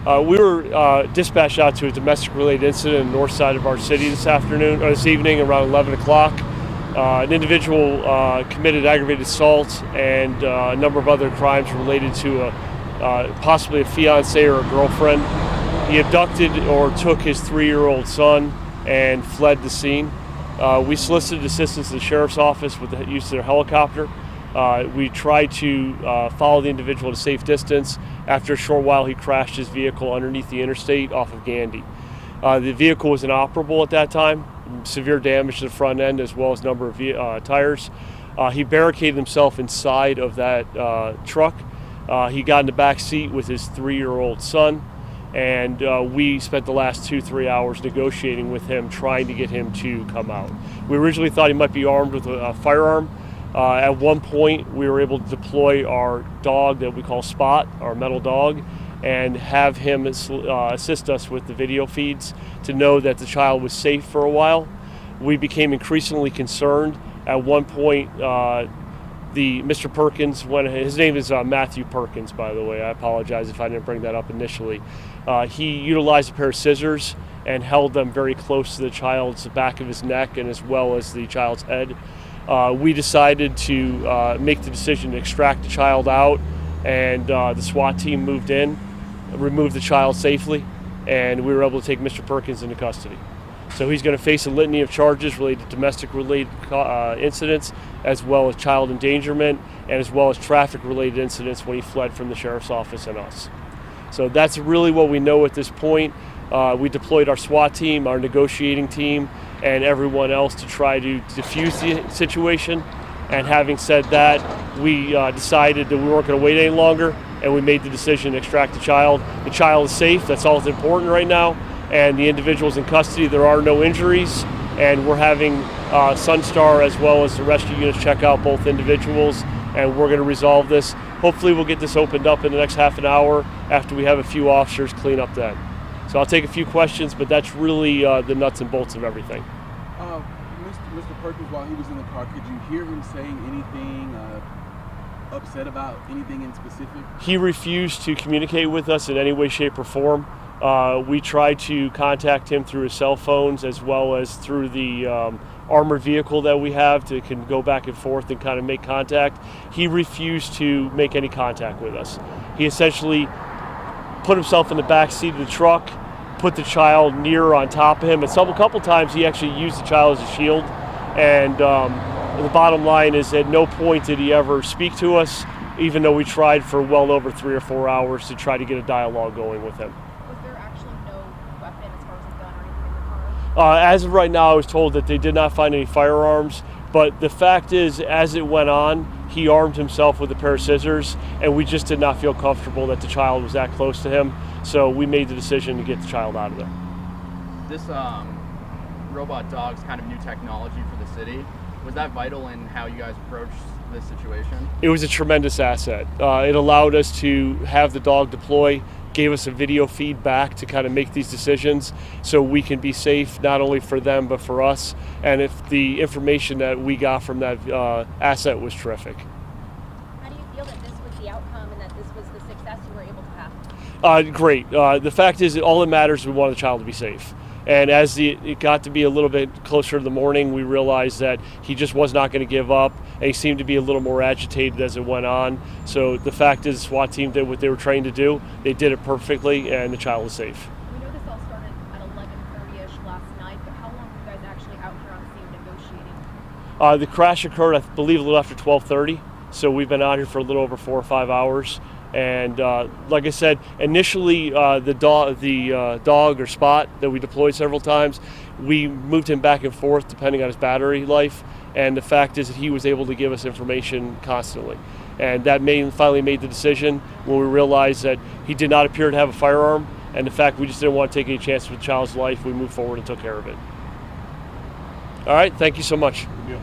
We were dispatched out to a domestic-related incident in the north side of our city this evening around 11 o'clock. An individual committed aggravated assault and a number of other crimes related to possibly a fiancé or a girlfriend. He abducted or took his 3-year-old son and fled the scene. We solicited assistance to the sheriff's office with the use of their helicopter. We tried to follow the individual at a safe distance. After a short while, he crashed his vehicle underneath the interstate off of Gandy. The vehicle was inoperable at that time, severe damage to the front end as well as a number of tires. He barricaded himself inside of that truck. He got in the back seat with his 3-year-old son, and we spent the last 2-3 hours negotiating with him, trying to get him to come out. We originally thought he might be armed with a firearm. At one point, we were able to deploy our dog that we call SWAT, our metal dog, and have him assist us with the video feeds to know that the child was safe for a while. We became increasingly concerned. At one point, Mr. Perkins, his name is Matthew Perkins, by the way. I apologize if I didn't bring that up initially. He utilized a pair of scissors and held them very close to the child's back of his neck and as well as the child's head. We decided to make the decision to extract the child out, and the SWAT team moved in, removed the child safely, and we were able to take Mr. Perkins into custody. So he's going to face a litany of charges related to domestic-related incidents, as well as child endangerment, and as well as traffic-related incidents when he fled from the sheriff's office and us. So that's really what we know at this point. We deployed our SWAT team, our negotiating team, and everyone else to try to diffuse the situation. And having said that, we decided that we weren't going to wait any longer, and we made the decision to extract the child. The child is safe. That's all that's important right now. And the individual's in custody. There are no injuries, and we're having Sunstar as well as the rescue units check out both individuals, and we're going to resolve this. Hopefully we'll get this opened up in the next half an hour after we have a few officers clean up that. So I'll take a few questions, but that's really the nuts and bolts of everything. Mr. Perkins, while he was in the car, could you hear him saying anything upset about anything in specific? He refused to communicate with us in any way, shape, or form. We tried to contact him through his cell phones as well as through the armored vehicle that we have to can go back and forth and kind of make contact. He refused to make any contact with us. He essentially put himself in the back seat of the truck, put the child near on top of him, and a couple times he actually used the child as a shield. And the bottom line is at no point did he ever speak to us, even though we tried for well over 3 or 4 hours to try to get a dialogue going with him. Was there actually no weapon as far as a gun or anything in the car? As of right now, I was told that they did not find any firearms, but the fact is, as it went on, he armed himself with a pair of scissors, and we just did not feel comfortable that the child was that close to him, so we made the decision to get the child out of there. This robot dog's kind of new technology for the city. Was that vital in how you guys approached this situation? It was a tremendous asset. It allowed us to have the dog deploy, gave us a video feedback to kind of make these decisions so we can be safe not only for them but for us. And if the information that we got from that asset was terrific. How do you feel that this was the outcome and that this was the success you were able to have? Great. The fact is that all that matters is we want the child to be safe. And as it got to be a little bit closer to the morning, we realized that he just was not going to give up, and he seemed to be a little more agitated as it went on. So the fact is the SWAT team did what they were trained to do. They did it perfectly, and the child was safe. We know this all started at 11:30ish last night, but how long were you guys actually out here on scene negotiating? The crash occurred, I believe, a little after 12:30, so we've been out here for a little over 4 or 5 hours. And like I said, initially the dog or Spot that we deployed several times, we moved him back and forth depending on his battery life. And the fact is that he was able to give us information constantly. And that finally made the decision when we realized that he did not appear to have a firearm. And the fact we just didn't want to take any chances with the child's life, we moved forward and took care of it. All right, thank you so much. Yeah.